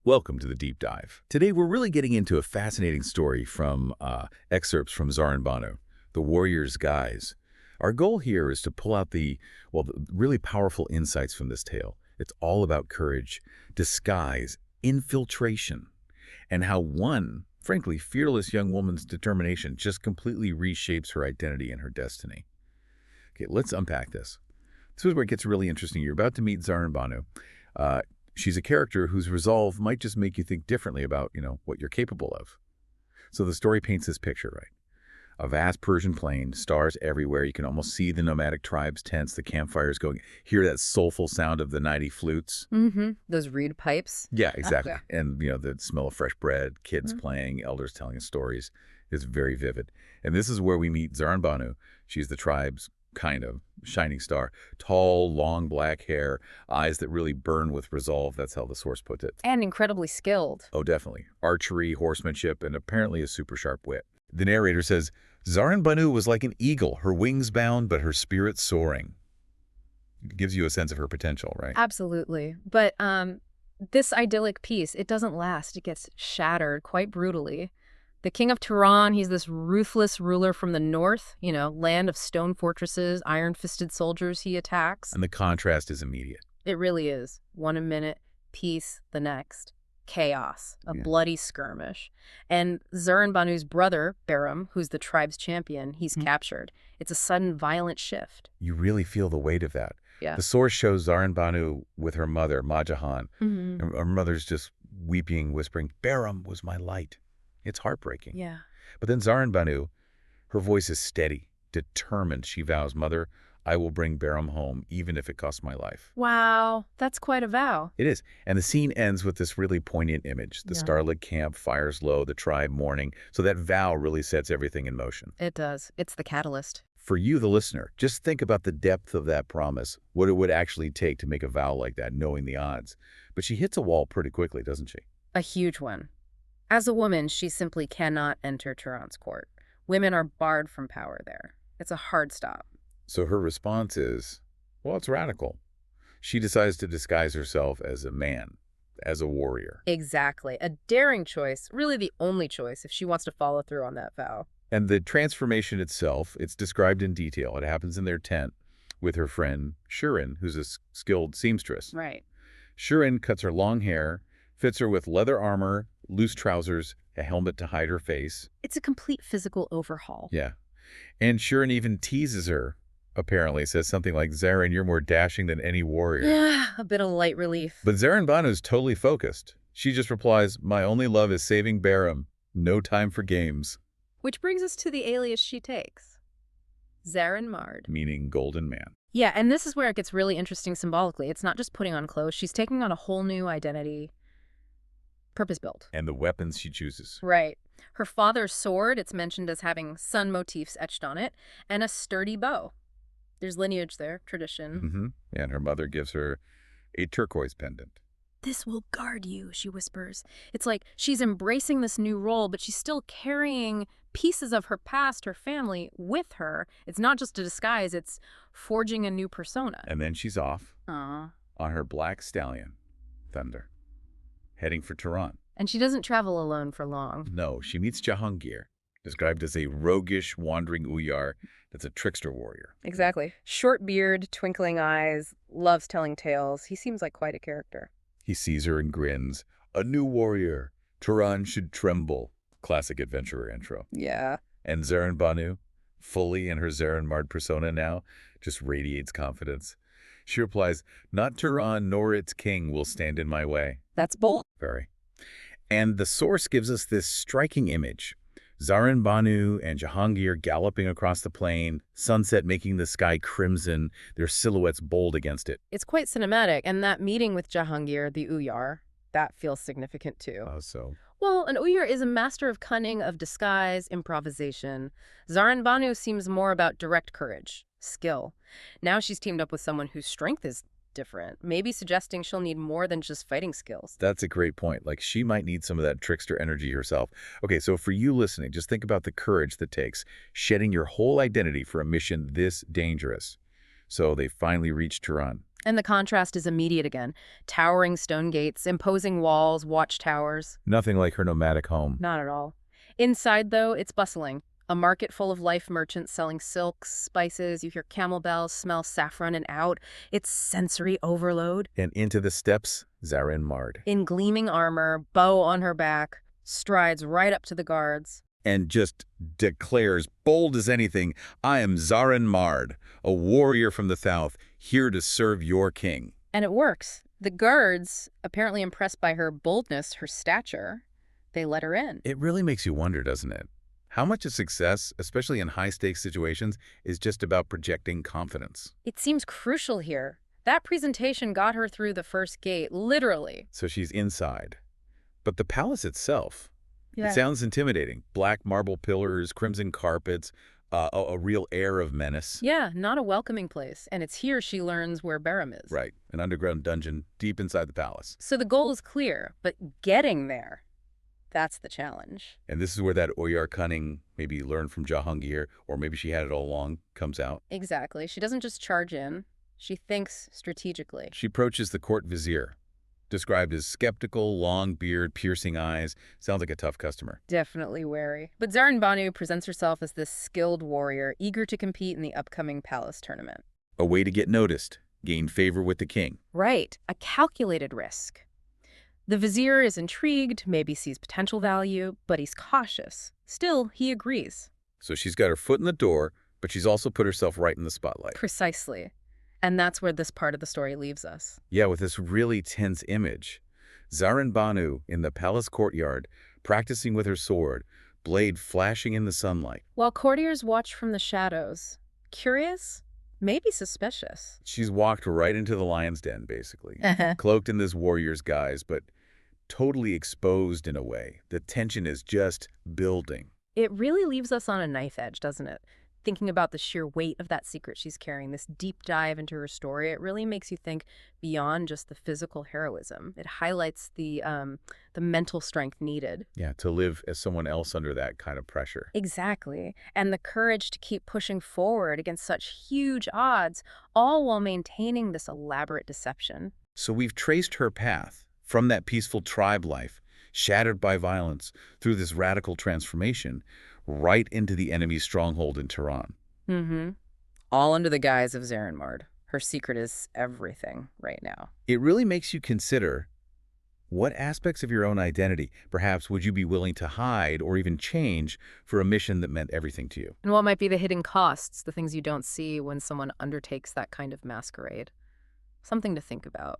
Welcome to the Deep Dive. Today we're really getting into a fascinating story from excerpts from Zarrin-Banu, The Warrior's Guise. Our goal here is to pull out the really powerful insights from this tale. It's all about courage, disguise, infiltration, and how one, frankly, fearless young woman's determination just completely reshapes her identity and her destiny. Okay, let's unpack this. This is where it gets really interesting. You're about to meet Zarrin-Banu. She's a character whose resolve might just make you think differently about, what you're capable of. So the story paints this picture, right? A vast Persian plain, stars everywhere. You can almost see the nomadic tribes' tents, the campfires going, hear that soulful sound of the nighty flutes. Mm-hmm. Those reed pipes. Yeah, exactly. And, the smell of fresh bread, kids playing, elders telling us stories is very vivid. And this is where we meet Zarrin-Banu. She's the tribe's kind of shining star. Tall, long black hair, eyes that really burn with resolve. That's how the source puts it. And incredibly skilled. Oh, definitely. Archery, horsemanship, and apparently a super sharp wit. The narrator says, Zarrin-Banu was like an eagle, her wings bound, but her spirit soaring. It gives you a sense of her potential, right? Absolutely. But this idyllic piece, it doesn't last. It gets shattered quite brutally. The king of Turan, he's this ruthless ruler from the north, land of stone fortresses, iron-fisted soldiers he attacks. And the contrast is immediate. It really is. One a minute, peace the next. Chaos, a bloody skirmish. And Zarrin-Banu's brother, Bahram, who's the tribe's champion, he's captured. It's a sudden, violent shift. You really feel the weight of that. Yeah. The source shows Zarrin-Banu with her mother, Majahan. And her mother's just weeping, whispering, Bahram was my light. It's heartbreaking. Yeah. But then Zarrin-Banu, her voice is steady, determined. She vows, Mother, I will bring Bahram home, even if it costs my life. Wow, that's quite a vow. It is. And the scene ends with this really poignant image. The starlit camp, fires low, the tribe mourning. So that vow really sets everything in motion. It does. It's the catalyst. For you, the listener, just think about the depth of that promise, what it would actually take to make a vow like that, knowing the odds. But she hits a wall pretty quickly, doesn't she? A huge one. As a woman, she simply cannot enter Turan's court. Women are barred from power there. It's a hard stop. So her response is, well, it's radical. She decides to disguise herself as a man, as a warrior. Exactly. A daring choice, really the only choice if she wants to follow through on that vow. And the transformation itself, it's described in detail. It happens in their tent with her friend Shirin, who's a skilled seamstress. Right. Shirin cuts her long hair, fits her with leather armor, loose trousers, a helmet to hide her face. It's a complete physical overhaul. Yeah. And Shirin even teases her, apparently, says something like, Zarrin, you're more dashing than any warrior. Yeah, a bit of light relief. But Zarrin-Banu's totally focused. She just replies, my only love is saving Bahram. No time for games. Which brings us to the alias she takes. Zarrin-Mard. Meaning golden man. Yeah, and this is where it gets really interesting symbolically. It's not just putting on clothes. She's taking on a whole new identity. Purpose-built. And the weapons she chooses. Right. Her father's sword, it's mentioned as having sun motifs etched on it, and a sturdy bow. There's lineage there, tradition. And her mother gives her a turquoise pendant. This will guard you, she whispers. It's like she's embracing this new role, but she's still carrying pieces of her past, her family, with her. It's not just a disguise, it's forging a new persona. And then she's off on her black stallion, Thunder, heading for Turan. And she doesn't travel alone for long. No, she meets Jahangir, described as a roguish, wandering Uyar that's a trickster warrior. Exactly. Short beard, twinkling eyes, loves telling tales. He seems like quite a character. He sees her and grins. A new warrior. Turan should tremble. Classic adventurer intro. Yeah. And Zarrin-Banu, fully in her Zarrin-Mard persona now, just radiates confidence. She replies, not Turan nor its king will stand in my way. That's bold. Very. And the source gives us this striking image. Zarrin-Banu and Jahangir galloping across the plain, sunset making the sky crimson, their silhouettes bold against it. It's quite cinematic, and that meeting with Jahangir, the Uyar, that feels significant too. How so? Well, an Uyar is a master of cunning, of disguise, improvisation. Zarrin-Banu seems more about direct courage, skill. Now she's teamed up with someone whose strength is different, maybe suggesting she'll need more than just fighting skills. That's a great point. Like, she might need some of that trickster energy herself. Okay, so for you listening, just think about the courage that takes shedding your whole identity for a mission this dangerous. So they finally reach Turan. And the contrast is immediate again. Towering stone gates, imposing walls, watchtowers. Nothing like her nomadic home. Not at all. Inside, though, it's bustling. A market full of life merchants selling silks, spices. You hear camel bells, smell saffron and out. It's sensory overload. And into the steps, Zarrin-Mard. In gleaming armor, bow on her back, strides right up to the guards. And just declares, bold as anything, I am Zarrin-Mard, a warrior from the south, here to serve your king. And it works. The guards, apparently impressed by her boldness, her stature, they let her in. It really makes you wonder, doesn't it? How much of success, especially in high-stakes situations, is just about projecting confidence? It seems crucial here. That presentation got her through the first gate, literally. So she's inside. But the palace itself, Yeah. it sounds intimidating. Black marble pillars, crimson carpets, a real air of menace. Yeah, not a welcoming place. And it's here she learns where Barum is. Right, an underground dungeon deep inside the palace. So the goal is clear, but getting there, that's the challenge. And this is where that Oyar cunning, maybe learned from Jahangir, or maybe she had it all along, comes out. Exactly. She doesn't just charge in. She thinks strategically. She approaches the court vizier, described as skeptical, long beard, piercing eyes. Sounds like a tough customer. Definitely wary. But Zarrin-Banu presents herself as this skilled warrior, eager to compete in the upcoming palace tournament. A way to get noticed, gain favor with the king. Right. A calculated risk. The vizier is intrigued, maybe sees potential value, but he's cautious. Still, he agrees. So she's got her foot in the door, but she's also put herself right in the spotlight. Precisely. And that's where this part of the story leaves us. Yeah, with this really tense image. Zarrin-Banu in the palace courtyard, practicing with her sword, blade flashing in the sunlight. While courtiers watch from the shadows, curious, maybe suspicious. She's walked right into the lion's den, basically. Cloaked in this warrior's guise, but totally exposed in a way. The tension is just building. It really leaves us on a knife edge, doesn't it? Thinking about the sheer weight of that secret she's carrying, this deep dive into her story, it really makes you think beyond just the physical heroism. It highlights the mental strength needed. Yeah, to live as someone else under that kind of pressure. Exactly. And the courage to keep pushing forward against such huge odds, all while maintaining this elaborate deception. So we've traced her path from that peaceful tribe life, shattered by violence, through this radical transformation, right into the enemy's stronghold in Tehran. All under the guise of Zarrin-Mard. Her secret is everything right now. It really makes you consider what aspects of your own identity, perhaps, would you be willing to hide or even change for a mission that meant everything to you? And what might be the hidden costs, the things you don't see when someone undertakes that kind of masquerade? Something to think about.